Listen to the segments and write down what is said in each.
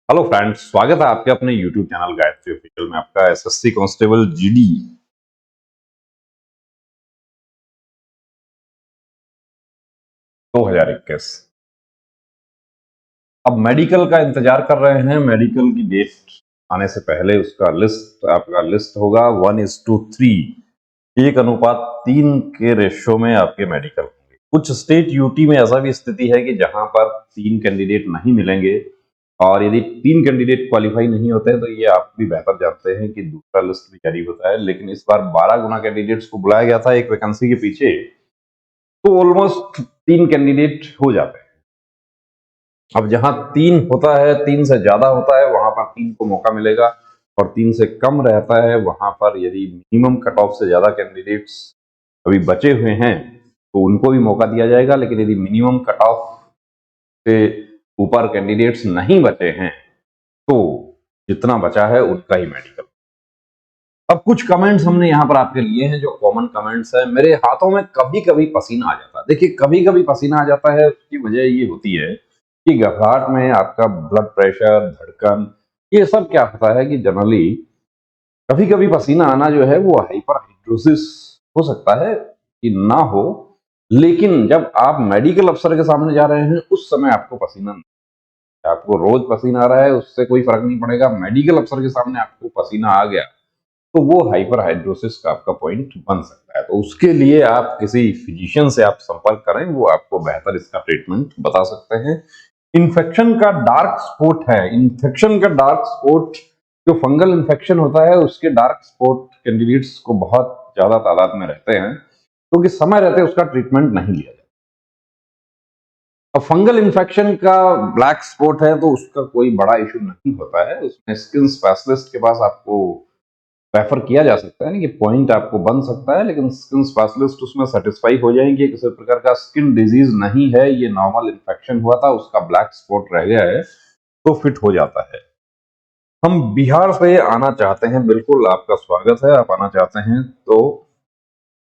Hello friends, स्वागत है आपके अपने यूट्यूब चैनल गायत्री ऑफिशियल में। आपका एसएससी कांस्टेबल जीडी 2021। अब मेडिकल का इंतजार कर रहे हैं। मेडिकल की डेट आने से पहले उसका आपका लिस्ट होगा 1:3, 1:3 के रेशो में आपके मेडिकल होंगे। कुछ स्टेट यूटी में ऐसा भी स्थिति है कि जहां पर 3 कैंडिडेट नहीं मिलेंगे, और यदि 3 कैंडिडेट क्वालिफाई नहीं होते हैं तो ये आप भी बेहतर जानते हैं कि दूसरा लिस्ट भी जारी होता है। लेकिन इस बार 12 गुना कैंडिडेट्स को बुलाया गया था एक वैकेंसी के पीछे, तो ऑलमोस्ट 3 कैंडिडेट हो जाते हैं। अब जहां 3 होता है, 3 से ज्यादा होता है, वहां पर 3 को मौका मिलेगा, और 3 से कम रहता है वहां पर यदि मिनिमम कट ऑफ से ज्यादा कैंडिडेट्स अभी बचे हुए हैं तो उनको भी मौका दिया जाएगा। लेकिन यदि मिनिमम कट ऑफ से ऊपर कैंडिडेट्स नहीं बचे हैं तो जितना बचा है उनका ही मेडिकल। अब कुछ कमेंट्स हमने यहाँ पर आपके लिए हैं जो कॉमन कमेंट्स है। मेरे हाथों में कभी कभी पसीना आ जाता है। देखिए, कभी कभी पसीना आ जाता है, उसकी वजह ये होती है कि घबराहट में आपका ब्लड प्रेशर, धड़कन, ये सब क्या होता है कि जनरली कभी कभी पसीना आना जो है वो हाइपर हाइड्रोसिस हो सकता है कि ना हो। लेकिन जब आप मेडिकल अफसर के सामने जा रहे हैं उस समय आपको पसीना, आपको रोज पसीना आ रहा है उससे कोई फर्क नहीं पड़ेगा। मेडिकल अफसर के सामने आपको पसीना आ गया तो वो हाइपर हाइड्रोसिस का आपका पॉइंट बन सकता है। तो उसके लिए आप किसी फिजिशियन से आप संपर्क करें, वो आपको बेहतर इसका ट्रीटमेंट बता सकते हैं। इन्फेक्शन का डार्क स्पॉट है, इन्फेक्शन का डार्क स्पॉट जो फंगल इन्फेक्शन होता है उसके डार्क स्पॉट कैंडिडेट्स को बहुत ज्यादा तादाद में रहते हैं, क्योंकि समय रहते उसका ट्रीटमेंट नहीं लिया जाता। अब फंगल इन्फेक्शन का ब्लैक स्पॉट है तो उसका कोई बड़ा इशू नहीं होता है, उसमें स्किन स्पेशलिस्ट के पास आपको रेफर किया जा सकता है। कि पॉइंट आपको बन सकता है, लेकिन स्किन स्पेशलिस्ट उसमें सेटिस्फाई हो जाएंगे किसी प्रकार का स्किन डिजीज नहीं है, ये नॉर्मल इन्फेक्शन हुआ था, उसका ब्लैक स्पॉट रह गया है तो फिट हो जाता है। हम बिहार से आना चाहते हैं, बिल्कुल आपका स्वागत है, आप आना चाहते हैं तो।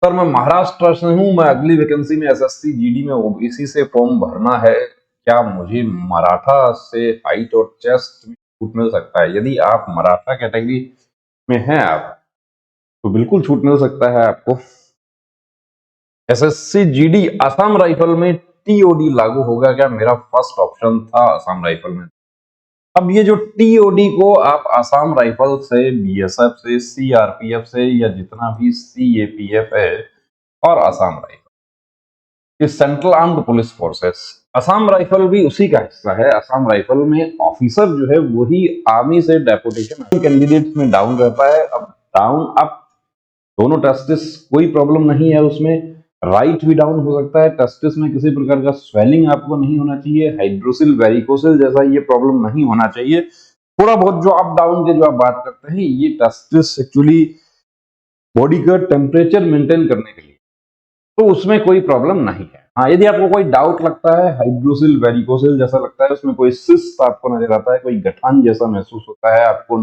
सर, मैं महाराष्ट्र से हूं, मैं अगली वैकेंसी में एसएससी जीडी में ओबीसी से फॉर्म भरना है, क्या मुझे मराठा से हाइट और चेस्ट में छूट मिल सकता है? यदि आप मराठा कैटेगरी में हैं आप तो बिल्कुल छूट मिल सकता है आपको। एसएससी जीडी असम राइफल में टीओडी लागू होगा क्या? मेरा फर्स्ट ऑप्शन था असम राइफल में। अब ये जो टीओडी को आप असम राइफल से, बीएसएफ से, सीआरपीएफ से, या जितना भी सीएपीएफ है और असम राइफल, ये central armed police forces, Assam rifle भी उसी का हिस्सा है। असम राइफल में ऑफिसर जो है वही आर्मी से डेपुटेशन कैंडिडेट्स में डाउन रहता है। अब डाउन अप दोनों टेस्टिस, कोई प्रॉब्लम नहीं है उसमें। राइट भी डाउन हो सकता है, टेस्टिस में किसी प्रकार का स्वेलिंग आपको नहीं होना चाहिए, हाइड्रोसिल वेरिकोसिल जैसा ये प्रॉब्लम नहीं होना चाहिए। थोड़ा बहुत जो अप डाउन के जो आप बात करते हैं, ये टेस्टिस एक्चुअली बॉडी का टेम्परेचर मेंटेन करने के लिए, तो उसमें कोई प्रॉब्लम नहीं है। हाँ, यदि आपको कोई डाउट लगता है, हाइड्रोसिल वेरिकोसिल जैसा लगता है, उसमें कोई सिस्ट आपको नजर आता है, कोई गठान जैसा महसूस होता है, आपको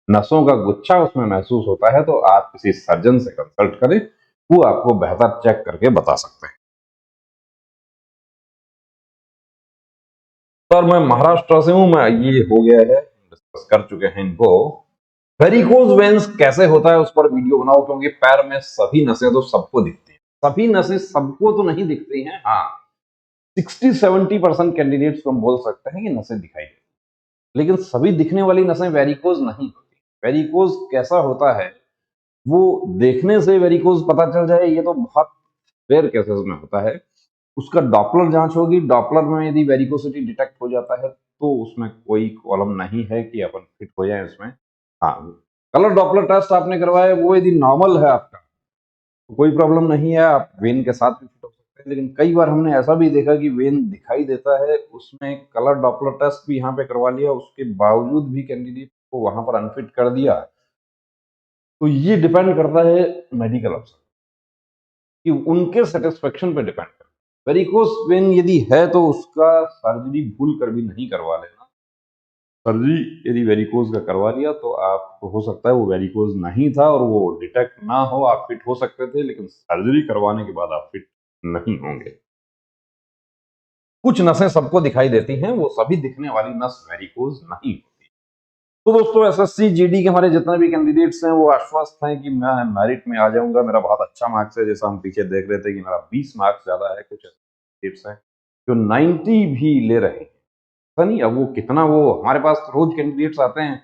नसों का गुच्छा उसमें महसूस होता है, तो आप किसी सर्जन से कंसल्ट करें, वो आपको बेहतर चेक करके बता सकते हैं। सर, मैं महाराष्ट्र से हूं, मैं ये हो गया है, डिस्कस कर चुके हैं इनको। वेरिकोज वेन्स कैसे होता है उस पर वीडियो बनाओ, क्योंकि पैर में सभी नसें तो सबको दिखती हैं, सभी नसें सबको तो नहीं दिखती हैं। हाँ, 60-70% कैंडिडेट्स को हम बोल सकते हैं कि नसें दिखाई देती, लेकिन सभी दिखने वाली नसें वेरिकोज नहीं होती। वेरिकोज कैसा होता है, वो देखने से वेरिकोज पता चल जाए ये तो बहुत रेयर केसेस में होता है। उसका डॉपलर जांच होगी, डॉपलर में यदि वेरिकोसिटी डिटेक्ट हो जाता है तो उसमें कोई प्रॉब्लम नहीं है कि अपन फिट हो जाए उसमें। हाँ, कलर डॉपलर टेस्ट आपने करवाया, वो यदि नॉर्मल है आपका तो कोई प्रॉब्लम नहीं है, आप वेन के साथ भी फिट हो सकते हैं। लेकिन कई बार हमने ऐसा भी देखा कि वेन दिखाई देता है, उसमें कलर डॉपलर टेस्ट भी यहाँ पे करवा लिया, उसके बावजूद भी कैंडिडेट को वहां पर अनफिट कर दिया। तो ये डिपेंड करता है मेडिकल अफसर कि उनके सेटिस्फेक्शन पे डिपेंड करता है। वेरिकोस वेन यदि है तो उसका सर्जरी भूल कर भी नहीं करवा लेना। सर्जरी यदि वेरिकोज का करवा लिया तो आपको हो सकता है वो वेरिकोज नहीं था और वो डिटेक्ट ना हो, आप फिट हो सकते थे, लेकिन सर्जरी करवाने के बाद आप फिट नहीं होंगे। कुछ नसें सबको दिखाई देती हैं, वो सभी दिखने वाली नस वेरिकोज नहीं। तो दोस्तों एसएससी जीडी के हमारे जितने भी कैंडिडेट्स हैं वो आश्वस्त हैं कि मैं मेरिट में आ जाऊंगा, मेरा बहुत अच्छा मार्क्स है। जैसा हम पीछे देख रहे थे कि मेरा 20 मार्क्स ज्यादा है, कुछ कैंडिडेट्स हैं जो 90 भी ले रहे हैं। पता नहीं अब वो कितना, वो हमारे पास रोज कैंडिडेट्स आते हैं,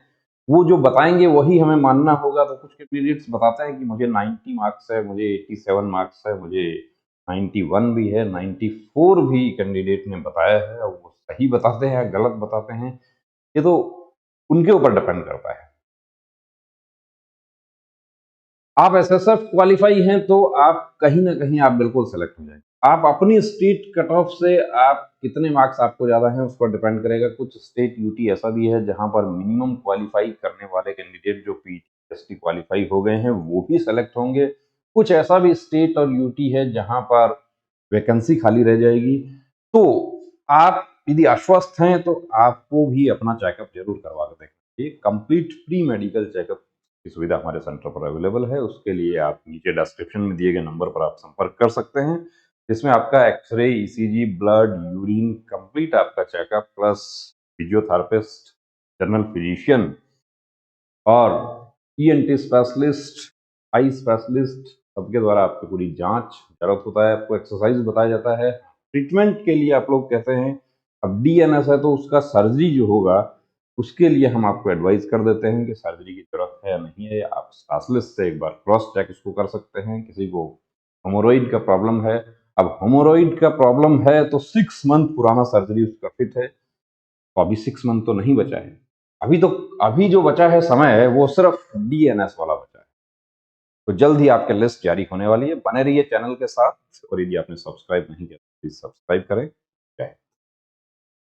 वो जो बताएंगे वही हमें मानना होगा। तो कुछ कैंडिडेट्स बताते हैं कि मुझे 90 मार्क्स है, मुझे 87 मार्क्स है, मुझे 91 भी है, 94 भी कैंडिडेट ने बताया है। और वो सही बताते हैं या गलत बताते हैं, ये तो उनके ऊपर डिपेंड करता है। आप एसएसएफ क्वालिफाई हैं तो आप कहीं ना कहीं आप बिल्कुल सेलेक्ट हो जाएंगे। आप अपनी स्टेट कट ऑफ से आप कितने मार्क्स आपको ज्यादा हैं उस पर डिपेंड करेगा। कुछ स्टेट यूटी ऐसा भी है जहां पर मिनिमम क्वालिफाई करने वाले कैंडिडेट जो पीएचडी क्वालिफाई हो गए हैं वो भी सेलेक्ट होंगे। कुछ ऐसा भी स्टेट और यूटी है जहां पर वैकेंसी खाली रह जाएगी। तो आप यदि आश्वस्त हैं तो आपको भी अपना चेकअप जरूर करवा के देखना चाहिए। कंप्लीट फ्री मेडिकल चेकअप की सुविधा हमारे सेंटर पर अवेलेबल है। उसके लिए आप नीचे डिस्क्रिप्शन में दिए गए नंबर पर आप संपर्क कर सकते हैं, जिसमें आपका X-ray, ECG, blood, urine, complete आपका checkup plus physiotherapist, general physician और ईएनटी स्पेशलिस्ट, आई स्पेशलिस्ट सबके द्वारा आपकी पूरी जांच जरूरत होता है। आपको एक्सरसाइज बताया जाता है। ट्रीटमेंट के लिए आप लोग कहते हैं, अब डीएनएस है तो उसका सर्जरी जो होगा उसके लिए हम आपको एडवाइस कर देते हैं कि सर्जरी की जरूरत है या नहीं है। आप स्पेशलिस्ट से एक बार क्रॉस चेक उसको कर सकते हैं। किसी को हेमोरॉइड का प्रॉब्लम है, अब हेमोरॉइड का प्रॉब्लम है तो 6 मंथ पुराना सर्जरी उसका फिट है, तो अभी 6 मंथ तो नहीं बचा है। अभी तो अभी जो बचा है समय है वो सिर्फ डीएनएस वाला बचा है। तो जल्द ही आपके लिस्ट जारी होने वाली है। बने रहिए चैनल के साथ, और यदि आपने सब्सक्राइब नहीं किया प्लीज सब्सक्राइब करें।